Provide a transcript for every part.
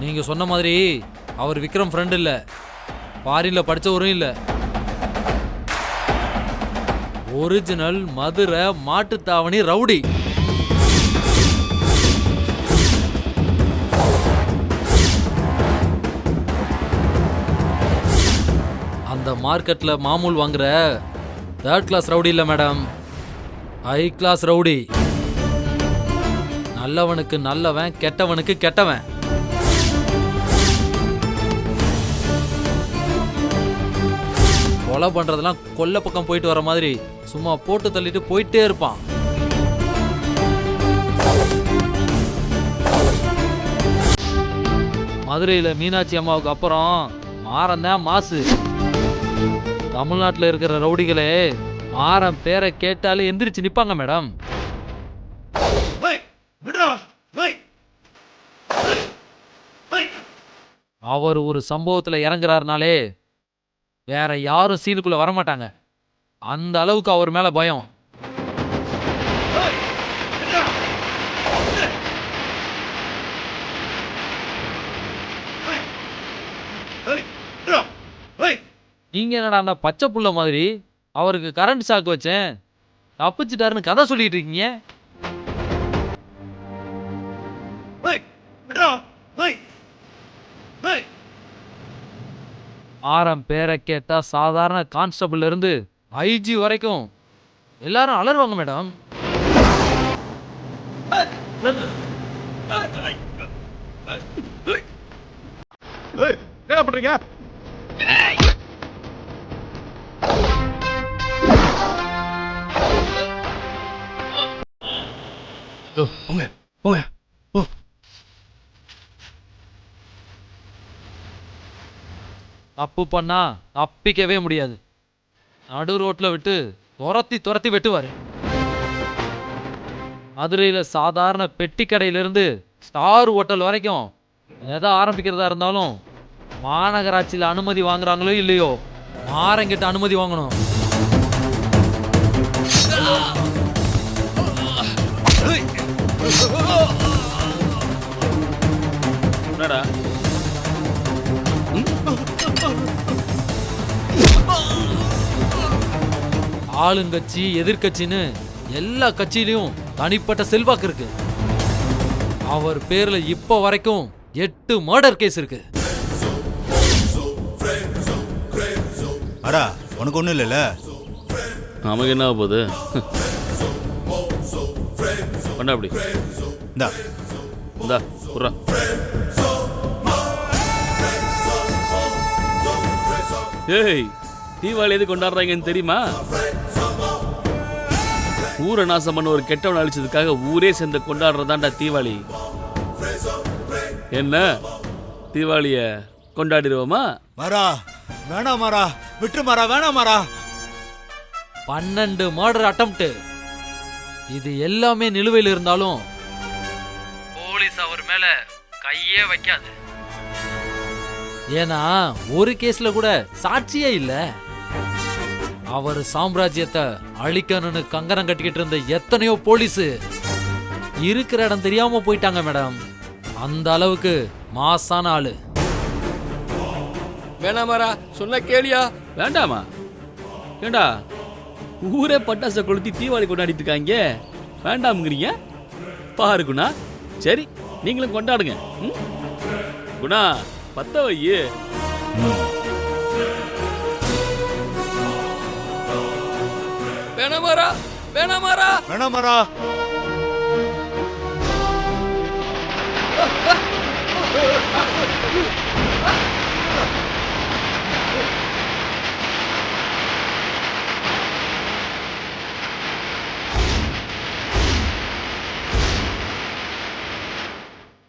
நீங்க சொன்ன மாதிரி அவர் விக்ரம் ஃப்ரெண்ட் இல்ல, ஃபாரின்ல படிச்சவரும் இல்ல. Original Madurai Mattuthavani rowdy. அந்த மார்க்கெட்ல மாமூல் வாங்குற 3rd கிளாஸ் ரவுடி இல்ல மேடம், ஹை கிளாஸ் ரவுடி. நல்லவனுக்கு நல்லவன், கெட்டவனுக்கு கெட்டவன். கொலை பண்றதெல்லாம் கொல்ல பக்கம் போயிட்டு வர மாதிரி சும்மா போட்டு தள்ளிட்டு போயிட்டே இருப்பான். மதுரையில மீனாட்சி அம்மாவுக்கு அப்புறம் மாறன் தான் மாசு. தமிழ்நாட்டில் இருக்கிற ரவுடிகளே மாறன் பேரை கேட்டாலே எந்திரிச்சு நிப்பாங்க மேடம். அவர் ஒரு சம்பவத்துல இறங்குறாருனாலே வேற யாரும் சீனுக்குள்ள வரமாட்டாங்க. அந்த அளவுக்கு அவர் மேல பயம். நீங்க என்னடா அந்த பச்சை புள்ள மாதிரி அவருக்கு கரண்ட் ஷாக் வச்சேன் தப்பிச்சிட்டாருன்னு கதை சொல்லிட்டு இருக்கீங்க. ஆரம் பேரை கேட்டா சாதாரண கான்ஸ்டபிள் இருந்து ஐஜி வரைக்கும் எல்லாரும் அலறுவாங்க மேடம். என்ன பண்றீங்க? போங்க போங்க. தப்பு பண்ணா தப்பிக்கவே முடியாது. நடு ரோட்ல விட்டு துரத்தி துரத்தி வெட்டுவாரு. மதுரையில சாதாரண பெட்டி கடையிலிருந்து ஸ்டார் ஹோட்டல் வரைக்கும் எதை ஆரம்பிக்கிறதா இருந்தாலும் மாநகராட்சியில் அனுமதி வாங்குறாங்களோ இல்லையோ மாறங்கிட்ட அனுமதி வாங்கணும். என்னடா ஆளுங்கட்சி எதிர்கட்சின்னு எல்லா கட்சியிலையும் தனிப்பட்ட செல்வாக்கு இருக்கு. அவர் பேர்ல இப்ப வரைக்கும் 8 மர்டர் கேஸ் இருக்கு. அடா உனக்கு ஒண்ணும் இல்லைல்ல? நமக்கு என்ன போகுது? பண்ண அப்படி இந்தா இந்தா புறா. ஏய், தீபாவளி எது கொண்டாடுறாங்கன்னு தெரியுமா? ஊரை நாசம் பண்ண ஒரு கெட்டவன் அழிச்சதுக்காக ஊரே சேர்ந்து கொண்டாடுறதாண்டா தீபாவளி. என்ன தீபாவளிய கொண்டாடிடுவோமா? மாறா வேணாம், மாறா விட்டு மாறா, வேணாம் மாறா. 12 மர்டர் அட்டெம்ப்ட். இது எல்லாமே நிலுவையில் இருந்தாலும் போலீஸ் அவர் மேல கையே வைக்காது. ஏன்னா ஒரு கேஸ்ல கூட சாட்சியே இல்ல. அவர் சாம்ராஜ்யத்தை அழிக்கணும்னு கங்கணம் கட்டிக்கிட்டு இருந்த எத்தனையோ போலீஸ் இருக்கிற இடம் தெரியாம போயிட்டாங்க மேடம். அந்த அளவுக்கு மாசான ஆளு. வேணாமாரா, சொன்ன கேளியா? வேண்டாமா? ஏண்டா ஊரே பட்டாசை கொளுத்தி தீபாவளி கொண்டாடிட்டு இருக்காங்க, வேண்டாம்ங்கிறீங்க? பாரு குணா, சரி நீங்களும் கொண்டாடுங்க. குணா பத்த வையே. வேணாமாரா, வேணாமாரா, வேணாமாரா.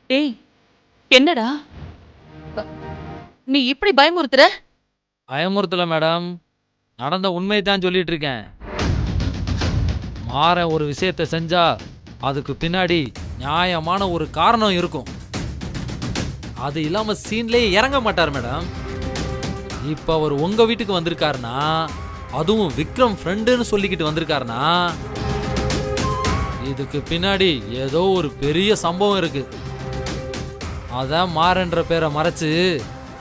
ஏய், என்னடா நீ இப்படி பயமுறுத்துற? பயமுறுத்தல மேடம், நடந்த உண்மை தான் சொல்லிட்டு இருக்கேன். மாற ஒரு விஷயத்தை செஞ்சா அதுக்கு பின்னாடி நியாயமான ஒரு காரணம் இருக்கும். அது இல்லாம சீன்லயே இறங்க மாட்டார் மேடம். இப்ப அவர் உங்க வீட்டுக்கு வந்திருக்காருன்னா, அதுவும் விக்ரம் ஃப்ரெண்டுன்னு சொல்லிக்கிட்டு வந்திருக்காருன்னா, இதுக்கு பின்னாடி ஏதோ ஒரு பெரிய சம்பவம் இருக்கு. அதான் மாறன்ற பேரை மறைச்சு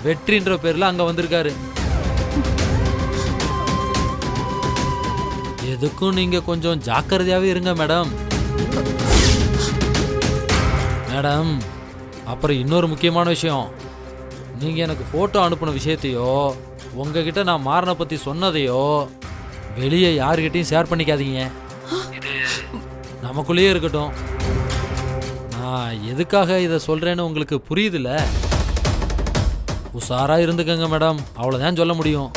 வெற்றின்ற பேர்ல அங்க வந்திருக்காரு. எதுக்கும் நீங்க கொஞ்சம் ஜாக்கிரதையாவே இருங்க மேடம். மேடம், அப்புறம் இன்னொரு முக்கியமான விஷயம், நீங்க எனக்கு போட்டோ அனுப்பின விஷயத்தையோ உங்ககிட்ட நான் மாறனை பத்தி சொன்னதையோ வெளியே யாருக்கிட்டையும் ஷேர் பண்ணிக்காதீங்க. இது நமக்குள்ளேயே இருக்கட்டும். நான் எதுக்காக இதை சொல்றேன்னு உங்களுக்கு புரியுதுல்ல? உஷாரா இருந்துக்கங்க மேடம், அவ்வளோதான் சொல்ல முடியும்.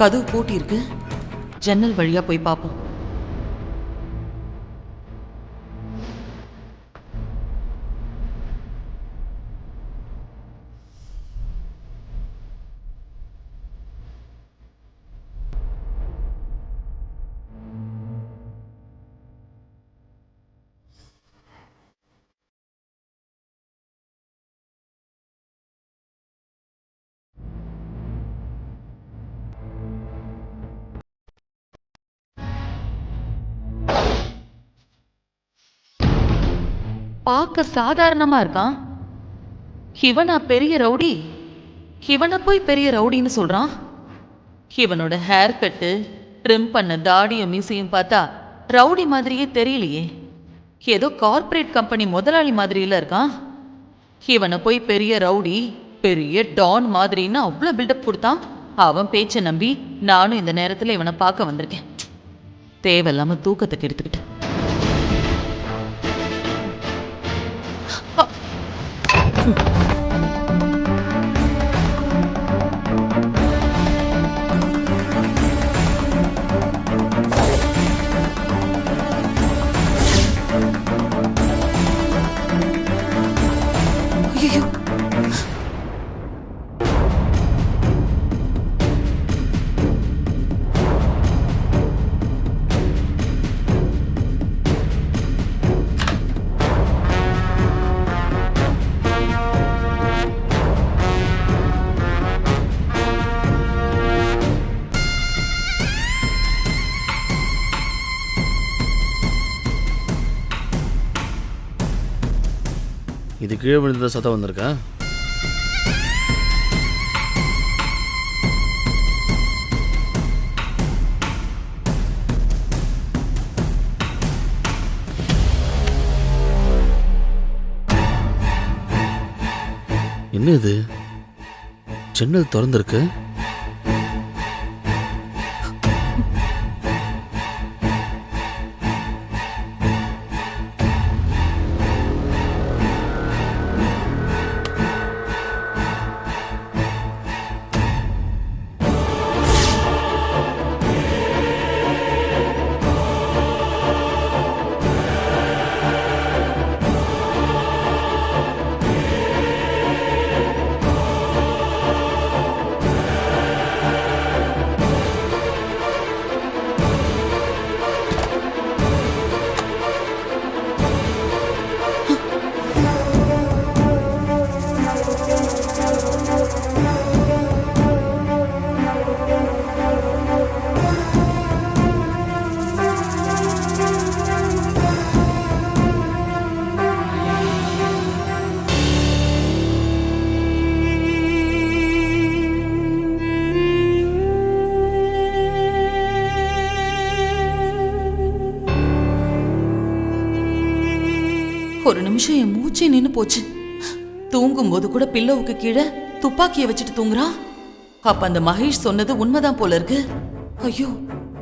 கதவு பூட்டி இருக்கு. ஜன்னல் வழியா போய் பார்ப்போம். பார்க்க சாதாரணமா இருக்கான். இவனா பெரிய ரவுடி? இவனை போய் பெரிய ரவுடின்னு சொல்றான். இவனோட ஹேர் கட்டு, ட்ரிம் பண்ண தாடியும் மீசையும் பார்த்தா ரவுடி மாதிரியே தெரியலையே. ஏதோ கார்ப்பரேட் கம்பெனி முதலாளி மாதிரியில இருக்கான். இவனை போய் பெரிய ரவுடி, பெரிய டான் மாதிரின்னு அவ்வளோ பில்டப் கொடுத்தான். அவன் பேச்சை நம்பி நானும் இந்த நேரத்தில் இவனை பார்க்க வந்திருக்கேன். தேவையில்லாம தூக்கத்தை கெடுத்துக்கிட்டு. இது கீழே விழுந்த சத்தம் வந்திருக்கா? என்ன இது? ஜன்னல் திறந்திருக்கு. ஒரு நிமிஷம் என் மூச்சே நின்னு போச்சு. தூங்கும்போது கூட பில்லோவுக்கு கீழே துப்பாக்கியை வச்சுட்டு தூங்குறான். அப்ப அந்த மகேஷ் சொன்னது உண்மைதான் போல இருக்கு. ஐயோ,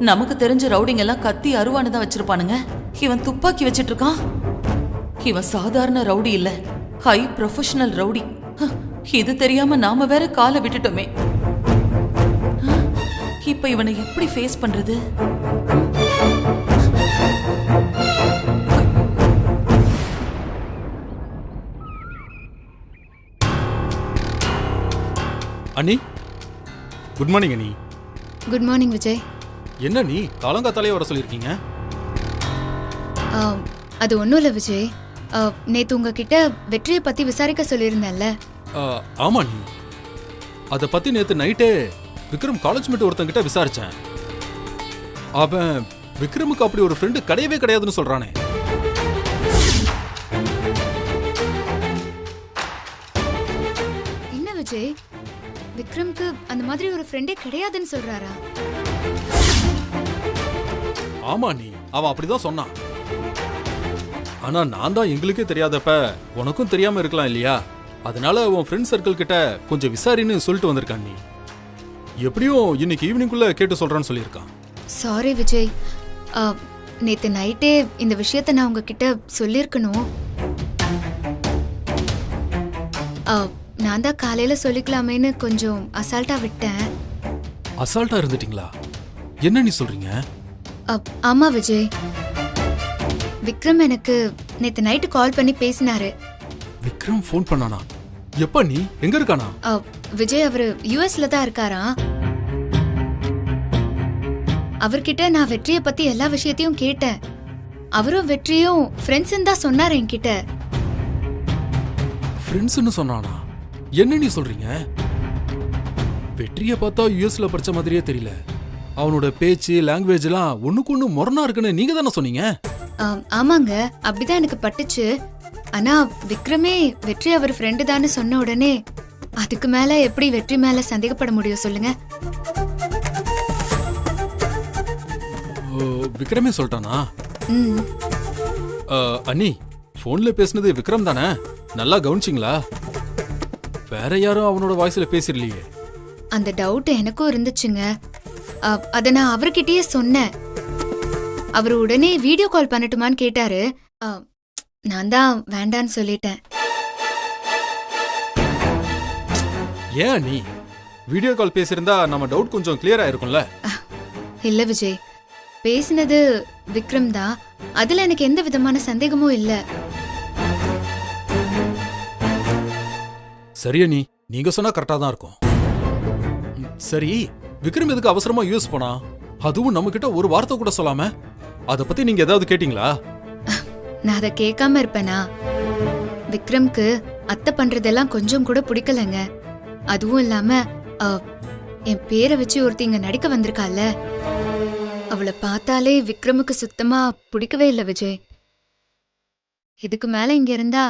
நமக்கு தெரிஞ்ச ரவுடிங்க எல்லாம் கத்தி அருவானு தான் வச்சிருப்பானுங்க. இவன் துப்பாக்கி வச்சிட்டு இருக்கான். இவன் சாதாரண ரவுடி இல்ல, ஹை ப்ரொஃபஷனல் ரவுடி. இது தெரியாம நாம வேற காலை விட்டுட்டோமே. இப்ப இவனை எப்படி ஃபேஸ் பண்றது? அண்ணி, குட் மார்னிங் அண்ணி. Good morning Vijay. என்ன நீ காலங்காத்தாலே வர சொல்லியிருக்கீங்க? அது ஒன்றும் இல்லை விஜய். நேற்று உங்ககிட்ட வெற்றியை பற்றி விசாரிக்க சொல்லியிருந்தேன்ல. ஆமா நீ, அதை பற்றி நேற்று நைட்டே விக்ரம் காலேஜ் மேட் ஒருத்தங்கிட்ட விசாரிச்சேன். அவன் விக்ரமுக்கு அப்படி ஒரு ஃப்ரெண்டு கிடையவே கிடையாதுன்னு சொல்றானே. என்ன விஜய், விக்ரம்க்கு அந்த மாதிரி ஒரு ஃப்ரெண்டே கிடையாதுன்னு சொல்றாரா? ஆமா நீ, அவன் அப்படிதான் சொன்னான். ஆனா நான் தான் எங்களுக்கே தெரியாதப்ப உனக்கும் தெரியாம இருக்கலாம் இல்லையா? அதனால உன் ஃப்ரெண்ட் சர்க்கிள் கிட்ட கொஞ்சம் விசாரின்னு சொல்லிட்டு வந்திருக்கான். நீ எப்படியும் இன்னைக்கு ஈவினிங்குள்ள கேட்டு சொல்றான்னு சொல்லியிருக்கான். சாரி விஜய், நேற்று நைட்டே இந்த விஷயத்த நான் உங்ககிட்ட சொல்லியிருக்கணும். நான் தான் காலையில சொல்லிக்கலாமேன்னு கொஞ்சம் அசால்ட்டா விட்டேன். அசால்ட்டா இருந்துட்டீங்களா? என்ன நீ சொல்றீங்க? ஆமா விஜய், விக்ரம் எனக்கு நேத்து நைட்டு கால் பண்ணி பேசினாரு. விக்ரம் ஃபோன் பண்ணானா? எப்ப நீ எங்க இருக்கானா? விஜய் அவரு யுஎஸ்ல தான் இருக்காராம். அவர்கிட்ட நான் வெற்றியை பத்தி எல்லா விஷயத்தையும் கேட்டேன். அவரும் வெற்றியும் ஃப்ரெண்ட்ஸ் தான் சொன்னாரு என்கிட்ட. ஃப்ரெண்ட்ஸ்னு சொன்னானா? என்ன நீ சொல்றீங்க? வெற்றியை பார்த்தா யுஎஸ்ல படிச்ச மாதிரியே தெரியல. அவனோட பேச்சு லாங்குவேஜ் எல்லாம் ஒண்ணுக்கு ஒண்ணு முரணா இருக்குன்னு நீங்க தானே சொன்னீங்க? ஆமாங்க, அப்படிதான் எனக்கு பட்டுச்சு. ஆனா விக்ரமே வெற்றி அவர் ஃப்ரெண்டு தான்னு சொன்ன உடனே அதுக்கு மேல எப்படி வெற்றி மேல சந்தேகப்பட முடியும் சொல்லுங்க? விக்ரமே சொல்லிட்டானா? அண்ணி, போன்ல பேசுனது விக்ரம் தானே? நல்லா கவனிச்சிங்களா? வேற யாரும் அவனோட வாய்ஸ்ல பேசிரலையே. அந்த டவுட் எனக்கும் இருந்துச்சுங்க. அத நான் அவர்கிட்டயே சொன்னேன். அவர் உடனே வீடியோ கால் பண்ணட்டுமான்னு கேட்டாரு. நான் தான் வேண்டான்னு சொல்லிட்டேன். ஏன் நீ வீடியோ கால் பேசியிருந்தா நம்ம டவுட் கொஞ்சம் கிளியர் ஆயிருக்கும்ல? இல்ல விஜய், பேசினது விக்ரம் தான். அதுல எனக்கு எந்த விதமான சந்தேகமும் இல்ல. சரியா நீ, நீங்க சொன்னா கரெக்டா தான் இருக்கும். சரி, விக்ரம் எதுக்கு அவசரமா யூஸ் போனா? அதுவும் நம்ம கிட்ட ஒரு வார்த்தை கூட சொல்லாம. அத பத்தி நீங்க ஏதாவது கேட்டீங்களா? நான் அதை கேட்காம இருப்பேனா? விக்ரம்க்கு அத்தை பண்றதெல்லாம் கொஞ்சம் கூட பிடிக்கலங்க. அதுவும் இல்லாம என் பேரை வச்சு ஒருத்திங்க நடிக்க வந்திருக்கால, அவளை பார்த்தாலே விக்ரமுக்கு சுத்தமா பிடிக்கவே இல்லை விஜய். இதுக்கு மேல இங்க இருந்தா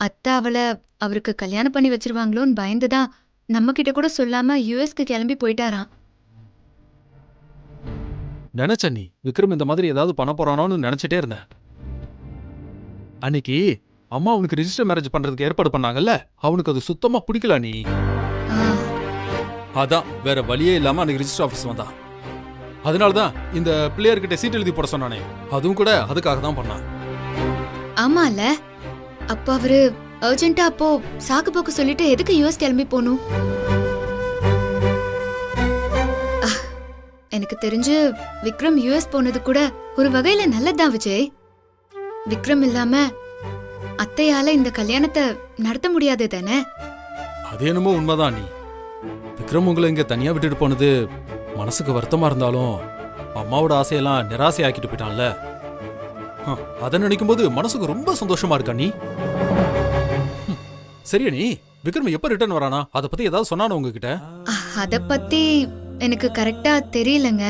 அத்தை அவளை அவருக்கு கல்யாணம் பண்ணி வச்சிருவாங்களோன்னு பயந்துதான் நம்ம கிட்ட கூட சொல்லாம யுஎஸ்க்கு கிளம்பி போயிட்டாராம். நினைச்ச நீ விக்ரம் இந்த மாதிரி ஏதாவது பண்ண போறானோன்னு நினைச்சிட்டே இருந்தேன். அன்னைக்கு அம்மா அவனுக்கு ரெஜிஸ்டர் மேரேஜ் பண்றதுக்கு ஏற்பாடு பண்ணாங்கல்ல, அவனுக்கு அது சுத்தமா பிடிக்கல நீ. அதான் வேற வழியே இல்லாம அன்னைக்கு ரெஜிஸ்டர் ஆபீஸ் வந்தான். அதனாலதான் இந்த பிள்ளையர்கிட்ட சீட் எழுதி போட சொன்னானே, அதுவும் கூட அதுக்காக தான் பண்ணான். ஆமால, அப்போ அவரு அர்ஜென்ட்டா அப்போ சாக்கு போக்கு சொல்லிட்டு எதுக்கு யுஎஸ் கிளம்பி போகணும்? எனக்கு தெரிஞ்சு விக்ரம் யுஎஸ் போனது கூட ஒரு வகையில நல்லதுதான் விஜய். விக்ரம் இல்லாம அத்தையால இந்த கல்யாணத்தை நடத்த முடியாது தானே? அது என்னமோ உண்மைதான் நீ. விக்ரம் உங்களை இங்க தனியா விட்டுட்டு போனது மனசுக்கு வருத்தமா இருந்தாலும் அம்மாவோட ஆசையெல்லாம் நிராசை ஆக்கிட்டு போயிட்டான்ல, அதை நினைக்கும் போது மனசுக்கு ரொம்ப சந்தோஷமா இருக்கா நீ. சரியா நீ, விக்ரம் எப்ப ரிட்டர்ன் வரானா? அதை பத்தி ஏதாவது சொன்னானோ உங்ககிட்ட? அத பத்தி எனக்கு கரெக்டா தெரியலங்க.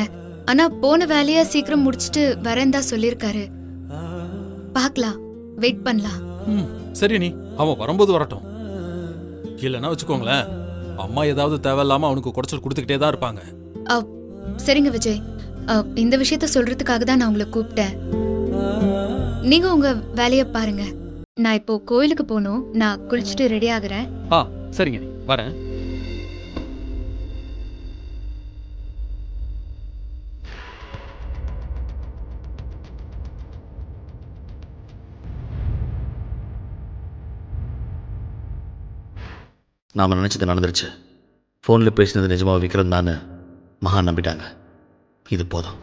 ஆனா போன வேலையா சீக்கிரம் முடிச்சிட்டு வரேன் தான் சொல்லிருக்காரு. பாக்கலாம், வெயிட் பண்ணலாம். சரி நீ, அவன் வரும்போது வரட்டும். இல்லைன்னா வச்சுக்கோங்களேன், அம்மா ஏதாவது தேவையில்லாம அவனுக்கு குடைச்சல் கொடுத்துக்கிட்டே தான் இருப்பாங்க. சரிங்க விஜய், இந்த விஷயத்த சொல்றதுக்காக தான் நான் உங்களை கூப்பிட்டேன். நீங்க உங்க வேலைய பாருங்க. நான் இப்போ கோயிலுக்கு போகணும். நான் குளிச்சுட்டு ரெடி ஆகுறேன். சரிங்க நீ, வரேன். நாம் நினச்சது நடந்துருச்சு. ஃபோனில் பேசினது நிஜமாக விக்ரம் தான் மகா நம்பிட்டாங்க. இது போதும்.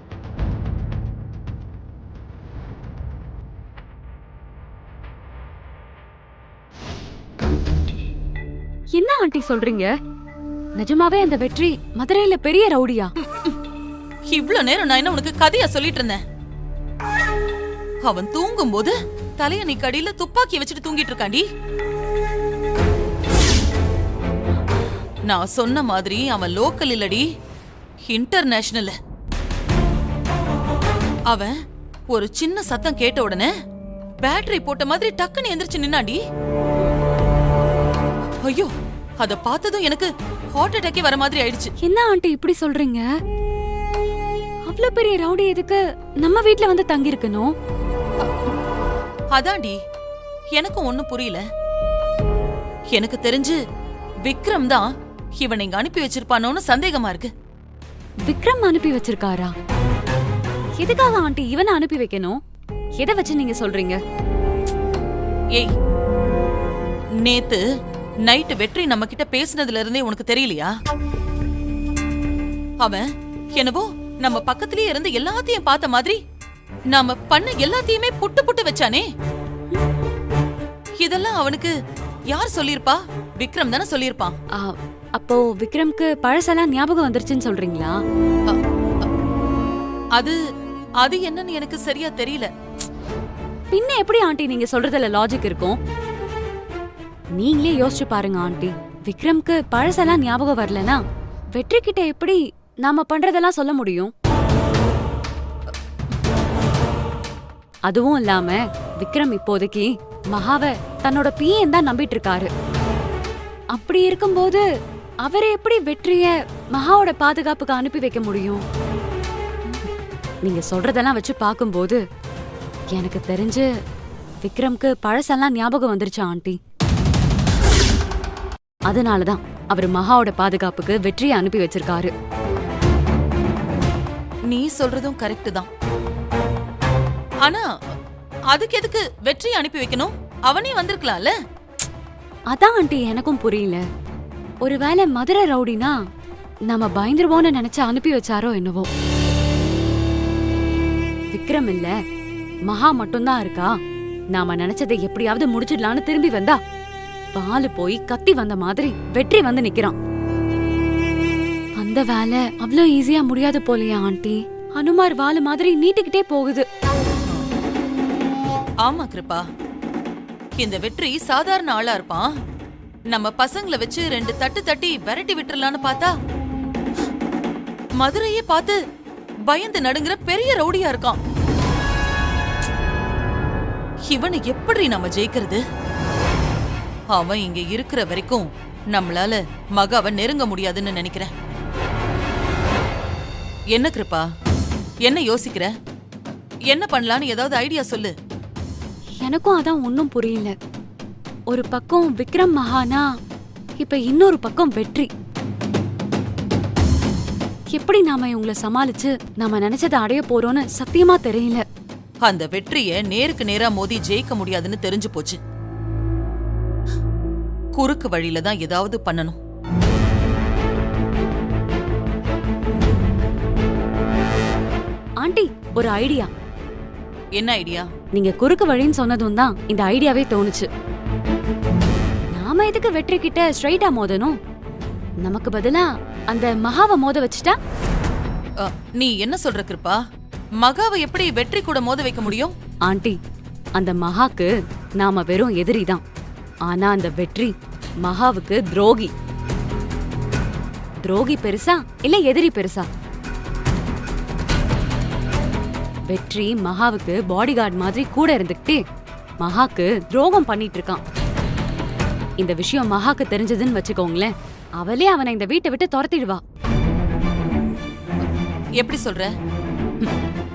என்ன ஆண்டி சொல்றீங்க? நிஜமாவே அந்த வெற்றி மதுரையில பெரிய ரவுடியா? இவ்ளோ நேரம் நான் என்ன உனக்கு கதையா சொல்லிட்டு இருந்தேன்? அவன் தூங்கும் போது தலையணை கடியில துப்பாக்கி வச்சுட்டு தூங்கிட்டு இருக்காண்டி. நான் சொன்ன மாதிரி அவன் லோக்கல் இல்லடி, இன்டர்நேஷனல். அவன் ஒரு சின்ன சத்தம் கேட்ட உடனே பேட்டரி போட்ட மாதிரி டக்குன்னு எந்திரிச்சு நின்னாடி. ஐயோ, அத பார்த்ததும் எனக்கு ஹார்ட் அட்டாக்கே வர மாதிரி ஆயிடுச்சு. என்ன ஆண்டி இப்படி சொல்றீங்க? அவ்ளோ பெரிய ரவுடி எதுக்கு நம்ம வீட்ல வந்து தங்கி இருக்கணும்? அதாண்டி எனக்கும் ஒண்ணும் புரியல. எனக்கு தெரிஞ்சு விக்ரம் தான் இவனை இங்க அனுப்பி வச்சிருப்பானோன்னு சந்தேகமா இருக்கு. விக்ரம் அனுப்பி வச்சிருக்காரா? எதுக்காக ஆண்டி இவனை அனுப்பி வைக்கணும்? எதை வச்சு நீங்க சொல்றீங்க? ஏய், நேத்து நைட்டு வெற்றி நம்ம கிட்ட பேசினதுல இருந்தே உனக்கு தெரியலையா? அவன் என்னவோ நம்ம பக்கத்திலேயே இருந்து எல்லாத்தையும் பார்த்த மாதிரி நாம பண்ண எல்லாத்தையுமே புட்டு புட்டு வச்சானே. இதெல்லாம் அவனுக்கு யார் சொல்லிருப்பா? விக்ரம் தானே சொல்லிருப்பான். அப்போ விக்ரம்க்கு பழசெல்லாம் ஞாபகம் வந்துருச்சுன்னு சொல்றீங்களா? அது அது என்னன்னு எனக்கு சரியா தெரியல. பின்ன எப்படி ஆண்டி நீங்க சொல்றதுல லாஜிக் இருக்கும்? நீங்களே யோசிச்சு பாருங்க ஆண்டி. விக்ரம்க்கு பழசெல்லாம் ஞாபகம் வரலனா வெற்றி கிட்ட எப்படி நாம பண்றதெல்லாம் சொல்ல முடியும்? அதுவும் இல்லாம விக்ரம் இப்போதைக்கு மகாவை தன்னோட பிஏன் தான் நம்பிட்டு இருக்காரு. அப்படி இருக்கும்போது அவரை எப்படி வெற்றிய மகாவோட பாதுகாப்புக்கு அனுப்பி வைக்க முடியும்? நீங்க சொல்றதெல்லாம் வச்சு பாக்கும்போது எனக்கு தெரிஞ்சு விக்ரம்க்கு பழசெல்லாம் ஞாபகம் வந்துருச்சு ஆண்டி. அதனாலதான் அவர் மகாவோட பாதுகாப்புக்கு வெற்றியை அனுப்பி வச்சிருக்காரு. நீ சொல்றதும் கரெக்ட் தான். ஆனா அதுக்கு எதுக்கு வெற்றியை அனுப்பி வைக்கணும்? அவனே வந்திருக்கலாம்ல. அதான் ஆண்டி எனக்கும் புரியல. ஒருவேளை மதுரை ரவுடினா நாம பயந்துருவோன்னு நினைச்சு அனுப்பி வச்சாரோ என்னவோ. விக்ரம் இல்ல மகா மட்டும்தான் இருக்கா. நாம நினைச்சதை எப்படியாவது முடிச்சிடலான்னு திரும்பி வந்தா பாலு போய் கத்தி வந்த மாதிரி வெற்றி வந்து நிக்கிறான். அந்த வேலை அவ்வளோ ஈஸியா முடியாது போலையா ஆண்டி? ஹனுமார் வாலு மாதிரி நீட்டிக்கிட்டே போகுது. ஆமா கிருபா, இந்த வெற்றி சாதாரண ஆளா இருப்பான். நம்ம பசங்களை வச்சு 2 தட்டு தட்டி விரட்டி விட்டுறலான்னு பார்த்தா மதுரையே பார்த்து பயந்து நடுங்குற பெரிய ரவுடியா இருக்கான். இவனை எப்படி நம்ம ஜெயிக்கிறது? அவன் இங்க இருக்கிற வரைக்கும் நம்மளால மகாவை நெருங்க முடியாதுன்னு நினைக்கிறேன். என்ன கிருபா, என்ன யோசிக்கிற? என்ன பண்ணலான்னு ஏதாவது ஐடியா சொல்லு. எனக்கும் அதான் ஒன்னும் புரியல. ஒரு பக்கம் விக்ரம் மகானா, இப்ப இன்னொரு பக்கம் வெற்றி. எப்படி நாம இவங்கள சமாளிச்சு நாம நினைச்சதை அடைய போறோம்னு சத்தியமா தெரியல. அந்த வெற்றிய நேருக்கு நேரா மோதி ஜெயிக்க முடியாதுன்னு தெரிஞ்சு போச்சு. குறுக்கு வழியில தான் ஏதாவது பண்ணணும். ஆண்டி, ஒரு ஐடியா. என்ன ஐடியா? நீங்க குறுக்கு வழின்னு சொன்னதும் தான் இந்த ஐடியாவே தோணுச்சு. நாம எதுக்கு வெற்றி கிட்ட ஸ்ட்ரைட்டா மோதணும்? நமக்கு பதிலா அந்த மகாவை மோத வச்சுட்டா? நீ என்ன சொல்ற கிருப்பா? மகாவை எப்படி வெற்றி கூட மோத வைக்க முடியும்? ஆண்டி, அந்த மகாக்கு நாம வெறும் எதிரி தான். ஆனா அந்த வெற்றி மகாவுக்கு துரோகி. துரோகி பெருசா இல்ல எதிரி பெருசா? வெற்றி மகாவுக்கு பாடி கார்டு மாதிரி கூட இருந்துகிட்டு மகாக்கு துரோகம் பண்ணிட்டு இருக்கான். இந்த விஷயம் மகாக்கு தெரிஞ்சதுன்னு வச்சுக்கோங்களேன், அவளே அவனை இந்த வீட்டை விட்டு துரத்திடுவா. எப்படி சொல்ற?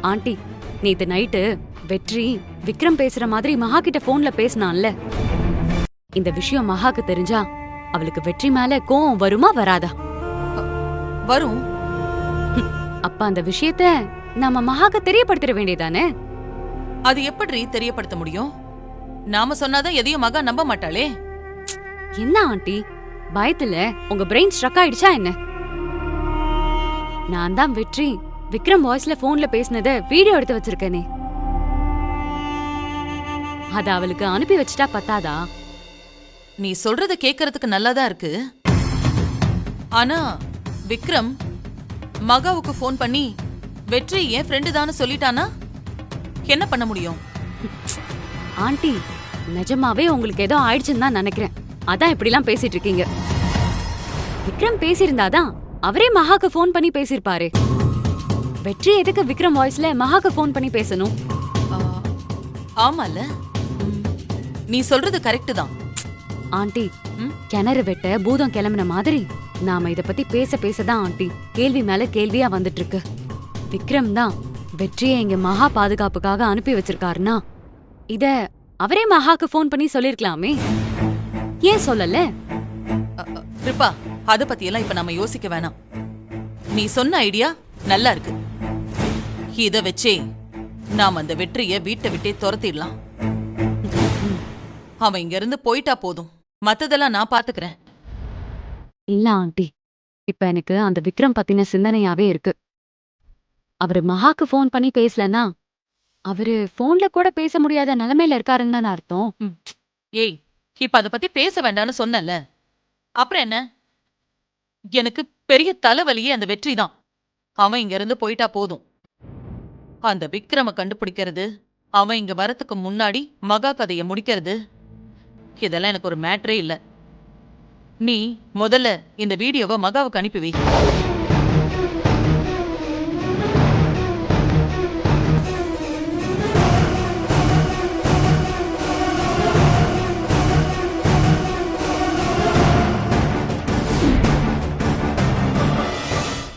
ஆண்டி, நேத்து நைட்டு வெற்றி விக்ரம் பேசுற மாதிரி மகா கிட்ட போன்ல பேசினான்ல, இந்த விஷயம் மகாக்கு தெரிஞ்சா அவளுக்கு வெற்றி மேல கோவம் வருமா வராதா? வரும். அப்ப அந்த விஷயத்த நாம மகாக்கு தெரியப்படுத்திட வேண்டியதானே? அது எப்படி தெரியப்படுத்த முடியும்? நாம சொன்னாதான் எதையும் மகா நம்ப மாட்டாளே. என்ன ஆண்டி, பயத்துல உங்க பிரெயின் ஸ்ட்ரக் ஆயிடுச்சா என்ன? நான் தான் வெற்றி விக்ரம் வாய்ஸ்ல போன்ல பேசினத வீடியோ எடுத்து வச்சிருக்கேனே. அத அவளுக்கு அனுப்பி வச்சிட்டா பத்தாதா? நீ சொல்றத கேட்கறதுக்கு நல்லாதான் இருக்கு. ஆனா விக்ரம் மகாவுக்கு ஃபோன் பண்ணி வெற்றி என் ஃப்ரெண்டு தான்னு சொல்லிட்டானா என்ன பண்ண முடியும்? ஆண்டி, நிஜமாவே உங்களுக்கு ஏதோ ஆயிடுச்சுன்னு தான் நினைக்கிறேன். அதான் இப்படிலாம் பேசிட்டு இருக்கீங்க. விக்ரம் பேசியிருந்தாதான் அவரே மகாக்கு ஃபோன் பண்ணி பேசியிருப்பாரு. வெற்றி எதுக்கு விக்ரம் வாய்ஸ்ல மகாக்கு ஃபோன் பண்ணி பேசணும்? ஆ, ஆமால, நீ சொல்றது கரெக்ட் தான். ஆண்டி, கிணறு வெட்ட பூதம் கிளம்பின மாதிரி நாம இத பத்தி பேசதான் ஆண்டி கேள்வி மேல கேள்வியா வந்துட்டு இருக்கு. விக்ரம் தான் வெற்றியை இங்க மகா பாதுகாப்புக்காக அனுப்பி வச்சிருக்காருன்னா இத அவரே மகாக்கு ஃபோன் பண்ணி சொல்லிருக்கலாமே, ஏன் சொல்லல? கிருபா, அத பத்தி எல்லாம் இப்ப நாம யோசிக்க வேணாம். நீ சொன்ன ஐடியா நல்லா இருக்கு. இத வச்சே நாம அந்த வெற்றிய வீட்டை விட்டே துரத்திடலாம். அவன் இங்க இருந்து போயிட்டா போதும், மத்ததெல்லாம் நான் பாத்துக்கிறேன். இல்ல ஆண்டி, இப்ப எனக்கு அந்த விக்ரம் பத்தின சிந்தனையாவே இருக்கு. அவரு மகாக்கு ஃபோன் பண்ணி பேசலன்னா அவரு போன்ல கூட பேச முடியாத நிலைமையில இருக்காருன்னு தானே அர்த்தம். ஏய், இப்ப அத பத்தி பேச வேண்டாம்னு சொன்னல, அப்புறம் என்ன? எனக்கு பெரிய தலைவலியே அந்த வெற்றி தான். அவன் இங்க இருந்து போயிட்டா போதும். அந்த விக்ரம கண்டுபிடிக்கிறது, அவன் இங்க வரத்துக்கு முன்னாடி மகா கதைய முடிக்கிறது, இதெல்லாம் எனக்கு ஒரு மேட்டரே இல்ல. நீ முதல்ல இந்த வீடியோவை மகாவுக்கு அனுப்பி வை.